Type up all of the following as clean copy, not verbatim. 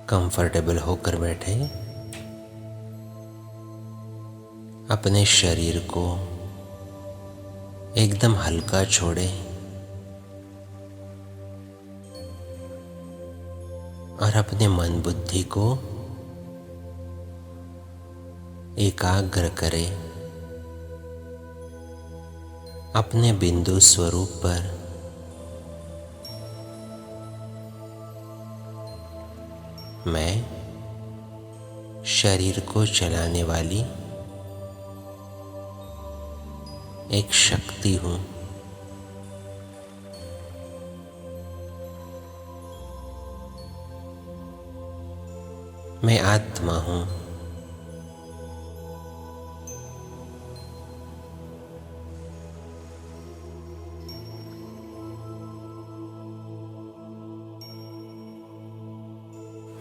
Comfortable होकर बैठे। अपने शरीर को एकदम हल्का छोड़े और अपने मन बुद्धि को एकाग्र करें अपने बिंदु स्वरूप पर। मैं शरीर को चलाने वाली एक शक्ति हूँ। मैं आत्मा हूँ।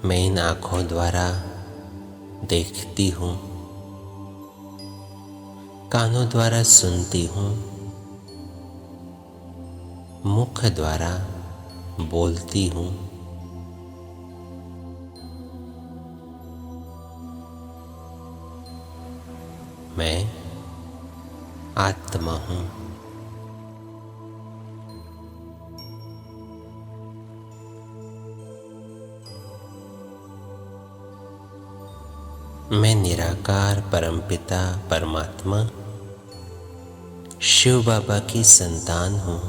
मैं इन आँखों द्वारा देखती हूँ, कानों द्वारा सुनती हूँ, मुख द्वारा बोलती हूँ। मैं आत्मा हूँ। मैं निराकार परमपिता परमात्मा शिव बाबा की संतान हूँ।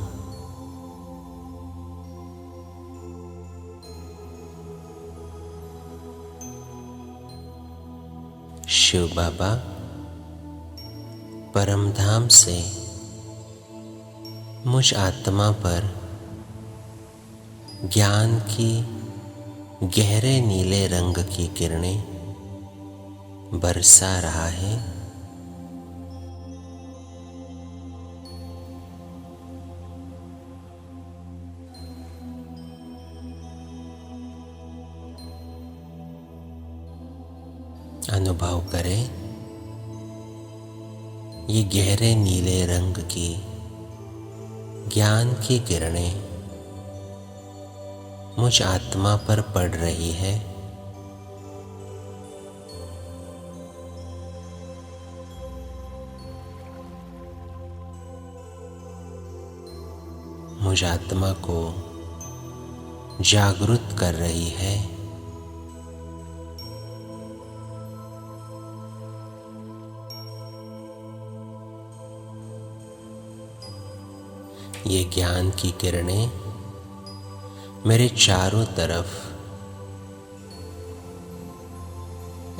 शिव बाबा परमधाम से मुझ आत्मा पर ज्ञान की गहरे नीले रंग की किरणें बरसा रहा है। अनुभव करें ये गहरे नीले रंग की ज्ञान की किरणें मुझ आत्मा पर पड़ रही है। मुझ आत्मा को जागृत कर रही है। ये ज्ञान की किरणें मेरे चारों तरफ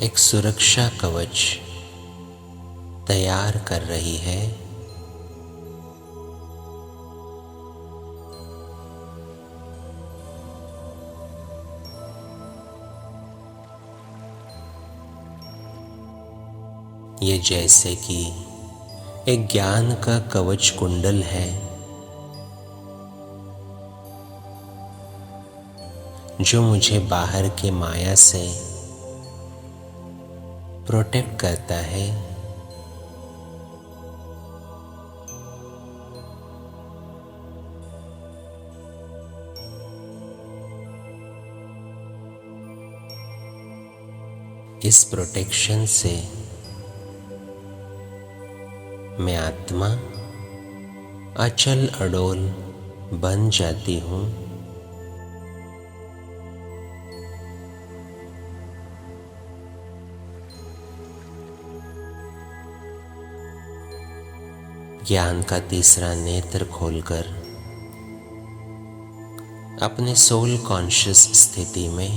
एक सुरक्षा कवच तैयार कर रही है। ये जैसे कि एक ज्ञान का कवच कुंडल है जो मुझे बाहर के माया से प्रोटेक्ट करता है। इस प्रोटेक्शन से मैं आत्मा अचल अडोल बन जाती हूँ। ज्ञान का तीसरा नेत्र खोलकर अपने सोल कॉन्शियस स्थिति में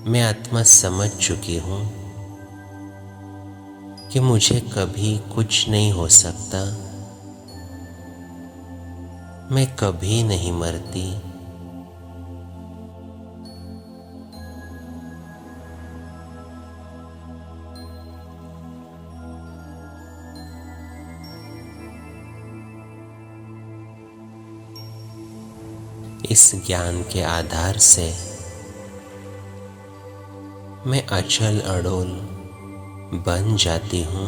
मैं आत्मा समझ चुकी हूँ कि मुझे कभी कुछ नहीं हो सकता। मैं कभी नहीं मरती। इस ज्ञान के आधार से मैं अचल अडोल बन जाती हूँ।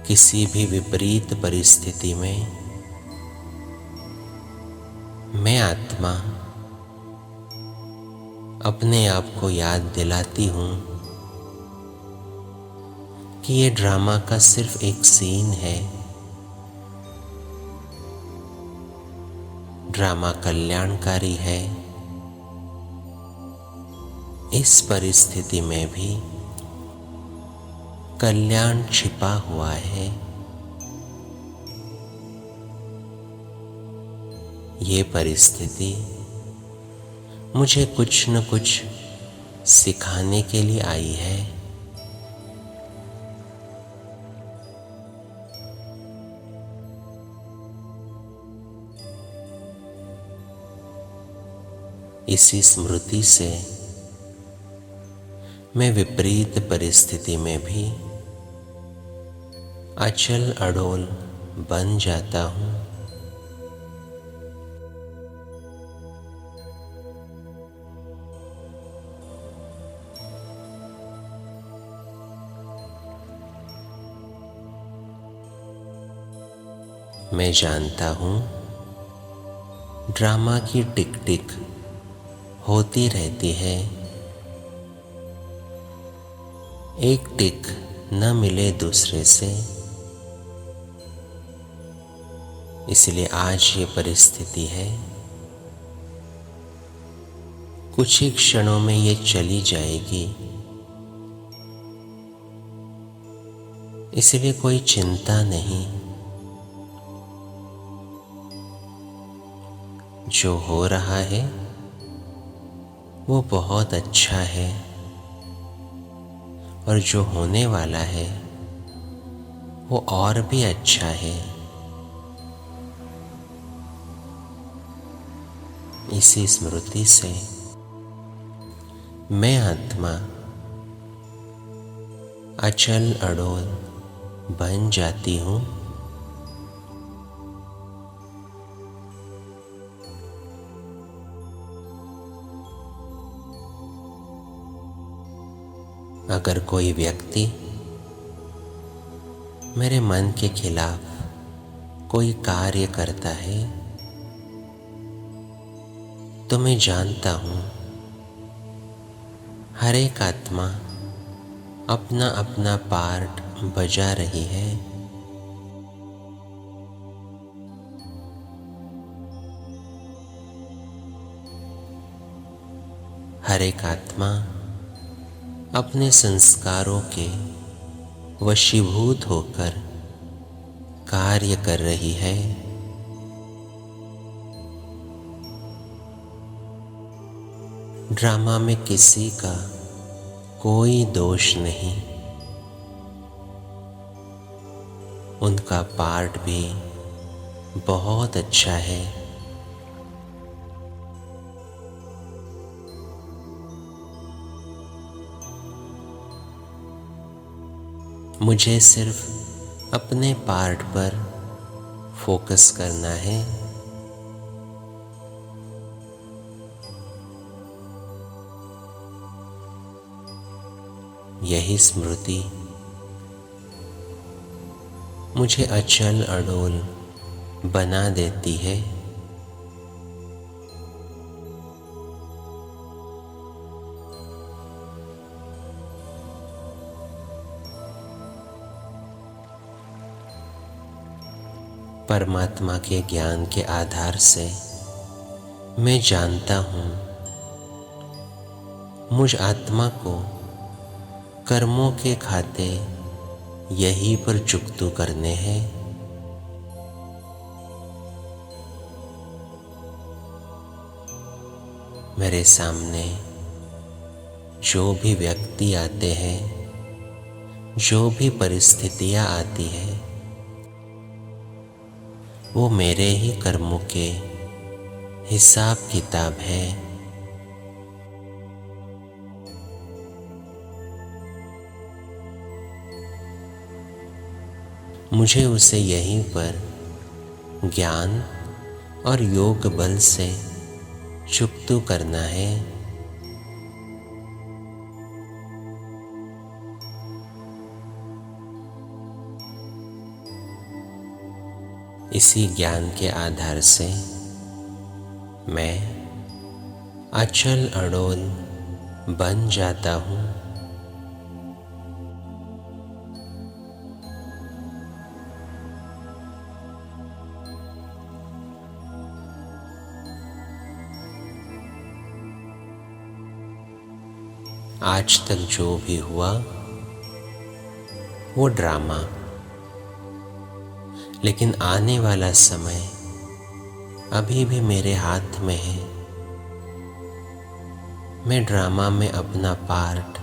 किसी भी विपरीत परिस्थिति में मैं आत्मा अपने आप को याद दिलाती हूँ कि ये ड्रामा का सिर्फ एक सीन है। ड्रामा कल्याणकारी है। इस परिस्थिति में भी कल्याण छिपा हुआ है। ये परिस्थिति मुझे कुछ न कुछ सिखाने के लिए आई है। इसी स्मृति से मैं विपरीत परिस्थिति में भी अचल अडोल बन जाता हूँ। मैं जानता हूँ ड्रामा की टिक टिक होती रहती है। एक टिक न मिले दूसरे से, इसलिए आज ये परिस्थिति है। कुछ ही क्षणों में ये चली जाएगी, इसलिए कोई चिंता नहीं। जो हो रहा है वो बहुत अच्छा है, और जो होने वाला है वो और भी अच्छा है। इसी स्मृति से मैं आत्मा अचल अडोल बन जाती हूँ। अगर कोई व्यक्ति मेरे मन के खिलाफ कोई कार्य करता है तो मैं जानता हूँ हर एक आत्मा अपना अपना पार्ट बजा रही है। हर एक आत्मा अपने संस्कारों के वशीभूत होकर कार्य कर रही है। ड्रामा में किसी का कोई दोष नहीं। उनका पार्ट भी बहुत अच्छा है। मुझे सिर्फ अपने पार्ट पर फोकस करना है। यही स्मृति मुझे अचल अडोल बना देती है। परमात्मा के ज्ञान के आधार से मैं जानता हूँ मुझ आत्मा को कर्मों के खाते यहीं पर चुकतू करने हैं। मेरे सामने जो भी व्यक्ति आते हैं, जो भी परिस्थितियाँ आती हैं, वो मेरे ही कर्मों के हिसाब किताब है। मुझे उसे यहीं पर ज्ञान और योग बल से चुकतू करना है। इसी ज्ञान के आधार से मैं अचल अडोल बन जाता हूँ। आज तक जो भी हुआ वो ड्रामा, लेकिन आने वाला समय अभी भी मेरे हाथ में है। मैं ड्रामा में अपना पार्ट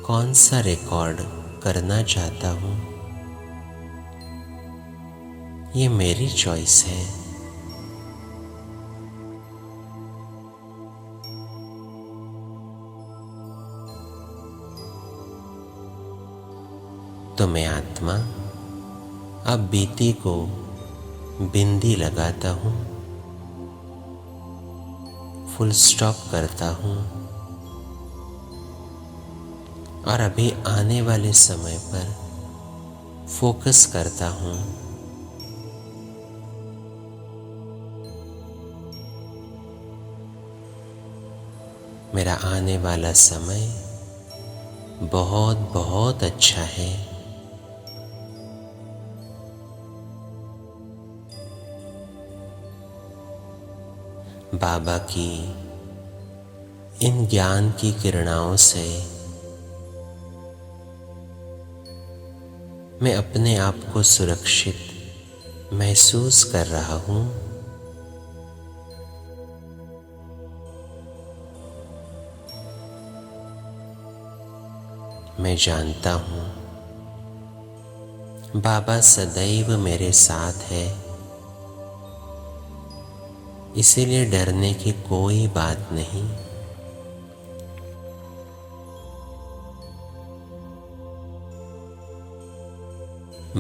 कौन सा रिकॉर्ड करना चाहता हूँ, ये मेरी चॉइस है। तो मैं आत्मा अब बीती को बिंदी लगाता हूँ, फुल स्टॉप करता हूँ और अभी आने वाले समय पर फोकस करता हूँ। मेरा आने वाला समय बहुत बहुत अच्छा है। बाबा की इन ज्ञान की किरणाओं से मैं अपने आप को सुरक्षित महसूस कर रहा हूँ। मैं जानता हूँ बाबा सदैव मेरे साथ है, इसीलिए डरने की कोई बात नहीं।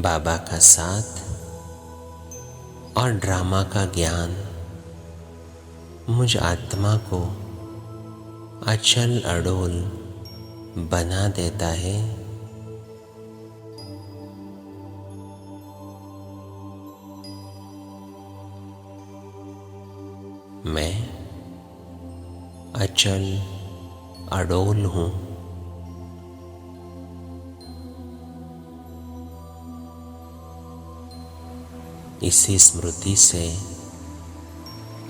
बाबा का साथ और ड्रामा का ज्ञान मुझ आत्मा को अचल अडोल बना देता है। मैं अचल अडोल हूँ। इसी स्मृति से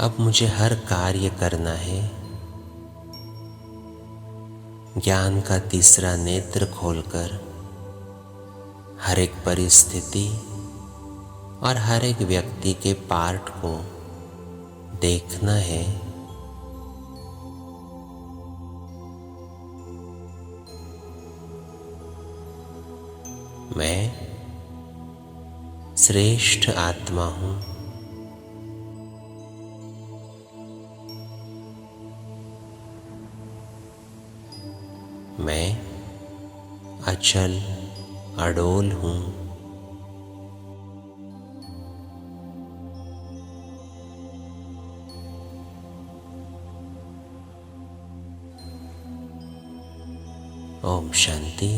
अब मुझे हर कार्य करना है। ज्ञान का तीसरा नेत्र खोलकर हर एक परिस्थिति और हर एक व्यक्ति के पार्ट को देखना है। मैं श्रेष्ठ आत्मा हूँ। मैं अचल अडोल हूँ। ओम शांति।